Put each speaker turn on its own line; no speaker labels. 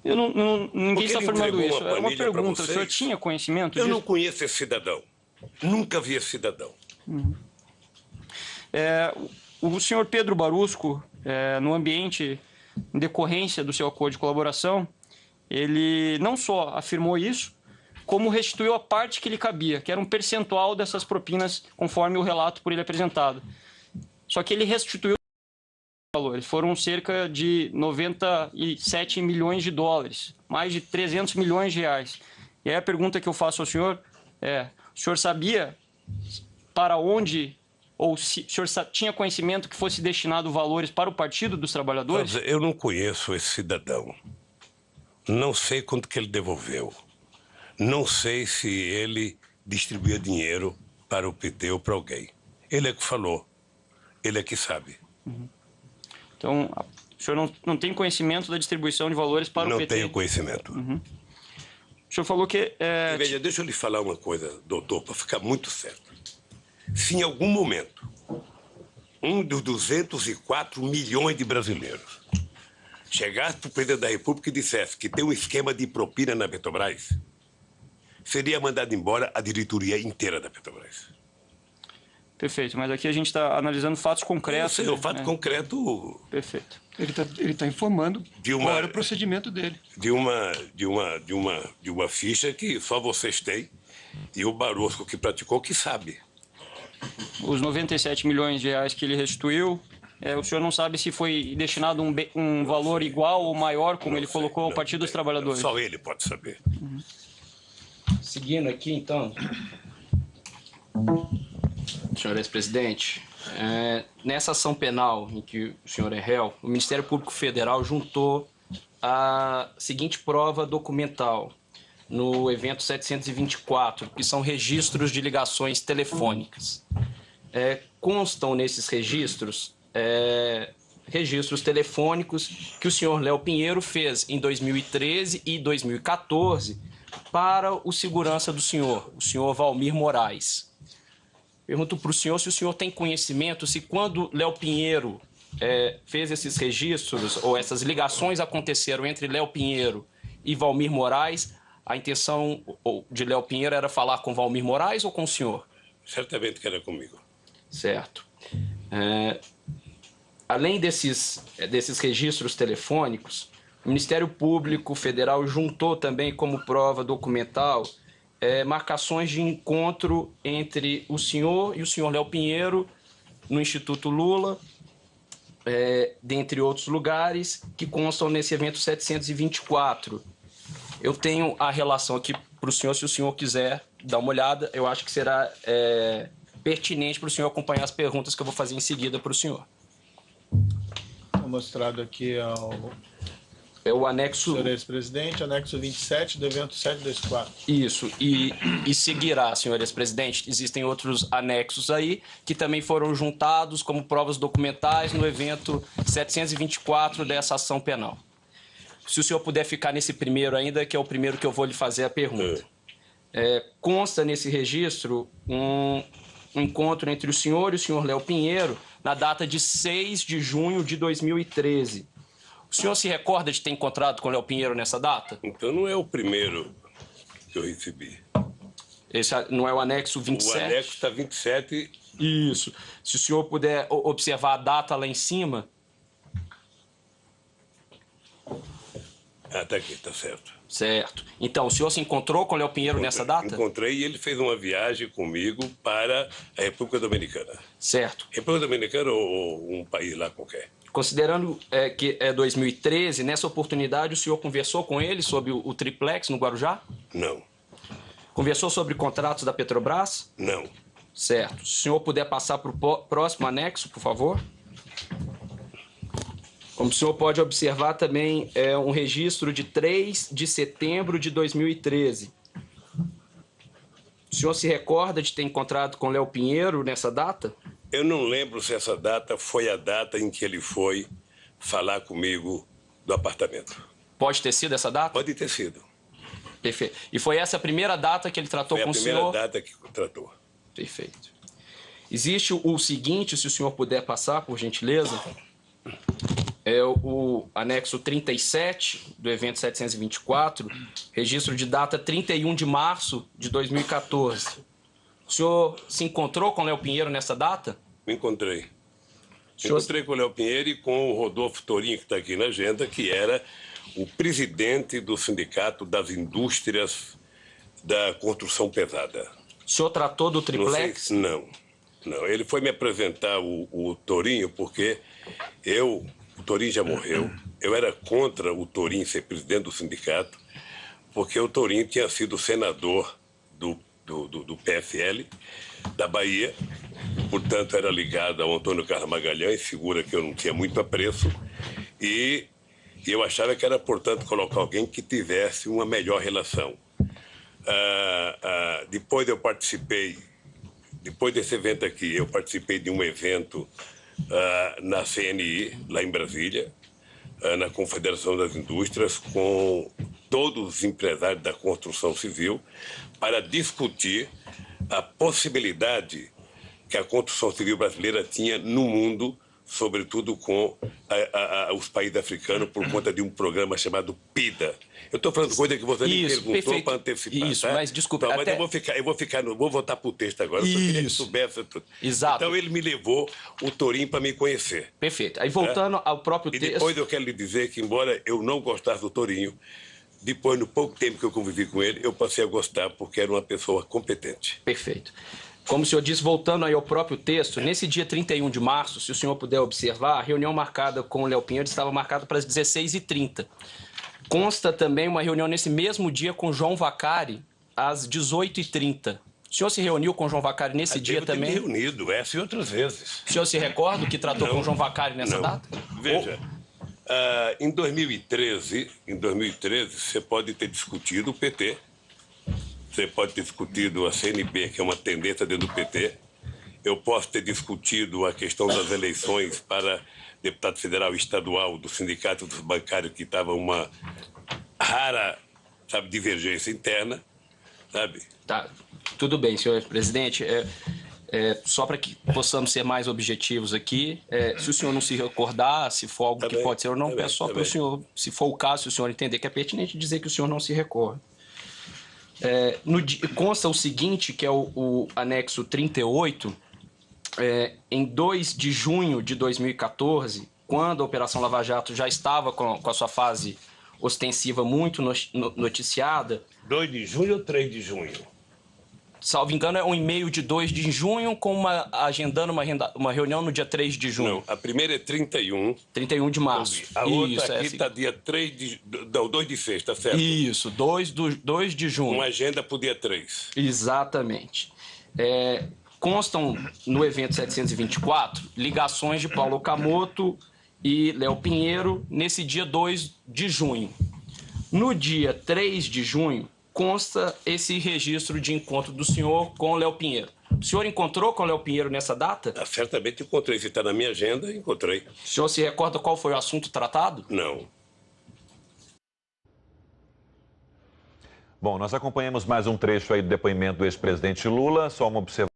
Ninguém está afirmando isso. Era uma
planilha pra
pergunta. O senhor
vocês?
tinha conhecimento
Eu
disso?
não conheço esse cidadão. Nunca vi esse cidadão.
O senhor Pedro Barusco, no ambiente, em decorrência do seu acordo de colaboração, ele não só afirmou isso, como restituiu a parte que lhe cabia, que era um percentual dessas propinas, conforme o relato por ele apresentado. Só que ele restituiu valores, foram cerca de 97 milhões de dólares, mais de 300 milhões de reais. E aí a pergunta que eu faço ao senhor o senhor sabia para onde, ou se o senhor tinha conhecimento que fosse destinado valores para o Partido dos Trabalhadores?
Eu não conheço esse cidadão. Não sei quanto que ele devolveu. Não sei se ele distribuía dinheiro para o PT ou para alguém. Ele é que falou. Ele é que sabe.
Então, o senhor não tem conhecimento da distribuição de valores para o PT?
Não tenho conhecimento.
O senhor falou que...
Veja, deixa eu lhe falar uma coisa, doutor, para ficar muito certo. Se em algum momento um dos 204 milhões de brasileiros chegasse para o presidente da República e dissesse que tem um esquema de propina na Petrobras, seria mandado embora a diretoria inteira da Petrobras.
Perfeito, mas aqui a gente está analisando fatos concretos.
O fato concreto...
Perfeito.
Ele tá informando qual era o procedimento dele.
De uma ficha que só vocês têm e o Barroso que praticou que sabe.
Os 97 milhões de reais que ele restituiu, o senhor não sabe se foi destinado um valor igual ou maior, como ele colocou ao Partido dos Trabalhadores?
Só ele pode saber.
Seguindo aqui, então, senhor ex-presidente, nessa ação penal em que o senhor é réu, o Ministério Público Federal juntou a seguinte prova documental no evento 724, que são registros de ligações telefônicas. Constam nesses registros registros telefônicos que o senhor Léo Pinheiro fez em 2013 e 2014 para o segurança do senhor, o senhor Valmir Moraes. Pergunto para o senhor se o senhor tem conhecimento se quando Léo Pinheiro fez esses registros ou essas ligações aconteceram entre Léo Pinheiro e Valmir Moraes, a intenção de Léo Pinheiro era falar com Valmir Moraes ou com o senhor?
Certamente que era comigo.
Certo. Além desses registros telefônicos, o Ministério Público Federal juntou também como prova documental marcações de encontro entre o senhor e o senhor Léo Pinheiro no Instituto Lula, dentre outros lugares, que constam nesse evento 724. Eu tenho a relação aqui para o senhor, se o senhor quiser dar uma olhada, eu acho que será pertinente para o senhor acompanhar as perguntas que eu vou fazer em seguida para o senhor.
Está mostrado aqui
o anexo...
Senhor ex-presidente, anexo 27 do evento 724.
Isso, e seguirá, senhor ex-presidente. Existem outros anexos aí que também foram juntados como provas documentais no evento 724 dessa ação penal. Se o senhor puder ficar nesse primeiro ainda, que é o primeiro que eu vou lhe fazer a pergunta. Consta nesse registro um encontro entre o senhor e o senhor Léo Pinheiro na data de 6 de junho de 2013. O senhor se recorda de ter encontrado com o Léo Pinheiro nessa data?
Então não é o primeiro que eu recebi.
Esse não é o anexo 27?
O anexo está 27.
Isso. Se o senhor puder observar a data lá em cima...
Está aqui, está certo.
Certo. Então, o senhor se encontrou com o Léo Pinheiro nessa data?
Encontrei e ele fez uma viagem comigo para a República Dominicana.
Certo.
República Dominicana ou um país lá qualquer?
Considerando que é 2013, nessa oportunidade o senhor conversou com ele sobre o triplex no Guarujá?
Não.
Conversou sobre contratos da Petrobras?
Não.
Certo. Se o senhor puder passar para o próximo anexo, por favor. Como o senhor pode observar também, um registro de 3 de setembro de 2013. O senhor se recorda de ter encontrado com Léo Pinheiro nessa data?
Eu não lembro se essa data foi a data em que ele foi falar comigo do apartamento.
Pode ter sido essa data?
Pode ter sido.
Perfeito. E foi essa a primeira data que ele tratou com o senhor?
Foi a primeira data que tratou.
Perfeito. Existe o seguinte, se o senhor puder passar, por gentileza. é o anexo 37 do evento 724, registro de data 31 de março de 2014. O senhor se encontrou com o Léo Pinheiro nessa data?
Me encontrei. Encontrei com o Léo Pinheiro e com o Rodolfo Torinho, que está aqui na agenda, que era o presidente do Sindicato das Indústrias da Construção Pesada.
O senhor tratou do triplex?
Não. Ele foi me apresentar o Torinho porque o Torinho já morreu. Eu era contra o Torinho ser presidente do sindicato, porque o Torinho tinha sido senador do PFL da Bahia, portanto era ligado ao Antônio Carlos Magalhães, figura que eu não tinha muito apreço, e eu achava que era, portanto, colocar alguém que tivesse uma melhor relação. Depois desse evento aqui, eu participei de um evento na CNI, lá em Brasília, na Confederação das Indústrias, com todos os empresários da construção civil, para discutir a possibilidade que a construção civil brasileira tinha no mundo, sobretudo com os países africanos, por conta de um programa chamado PIDA. Eu estou falando coisa que você me perguntou para antecipar.
Isso,
tá?
mas desculpa.
Não, mas eu vou voltar para o texto agora. Eu só queria que soubesse tudo.
Exato.
Então ele me levou o Torinho para me conhecer.
Perfeito. Aí voltando ao próprio texto...
E depois eu quero lhe dizer que, embora eu não gostasse do Torinho, depois, no pouco tempo que eu convivi com ele, eu passei a gostar porque era uma pessoa competente.
Perfeito. Como o senhor disse, voltando aí ao próprio texto, nesse dia 31 de março, se o senhor puder observar, a reunião marcada com o Léo Pinheiro estava marcada para as 16h30. Consta também uma reunião nesse mesmo dia com João Vacari, às 18h30. O senhor se reuniu com o João Vacari nesse dia também?
Eu me reunido, essa e outras vezes.
O senhor se recorda que tratou com o João Vacari nessa data?
Veja, em 2013, você pode ter discutido o PT, você pode ter discutido a CNB, que é uma tendência dentro do PT, eu posso ter discutido a questão das eleições para deputado federal e estadual do Sindicato dos Bancários, que estava uma rara, divergência interna, sabe?
Tá, tudo bem, senhor presidente. Só para que possamos ser mais objetivos aqui, se o senhor não se recordar, se for algo que pode ser ou não, peço só para o senhor, se for o caso, se o senhor entender que é pertinente, dizer que o senhor não se recorda. Consta o seguinte, que é o anexo 38, em 2 de junho de 2014, quando a Operação Lava Jato já estava com a sua fase ostensiva muito noticiada...
2 de junho ou 3 de junho?
Salvo engano, é um e-mail de 2 de junho, agendando uma reunião no dia 3 de junho.
Não, a primeira é 31.
31 de março.
A outra aqui está dia 2 de sexta, certo?
Isso, 2 de junho.
Uma agenda para o dia 3.
Exatamente. Constam no evento 724 ligações de Paulo Okamoto e Léo Pinheiro nesse dia 2 de junho. No dia 3 de junho, consta esse registro de encontro do senhor com o Léo Pinheiro. O senhor encontrou com o Léo Pinheiro nessa data?
Certamente encontrei. Se está na minha agenda, encontrei.
O senhor se recorda qual foi o assunto tratado?
Não.
Bom, nós acompanhamos mais um trecho aí do depoimento do ex-presidente Lula. Só uma observação.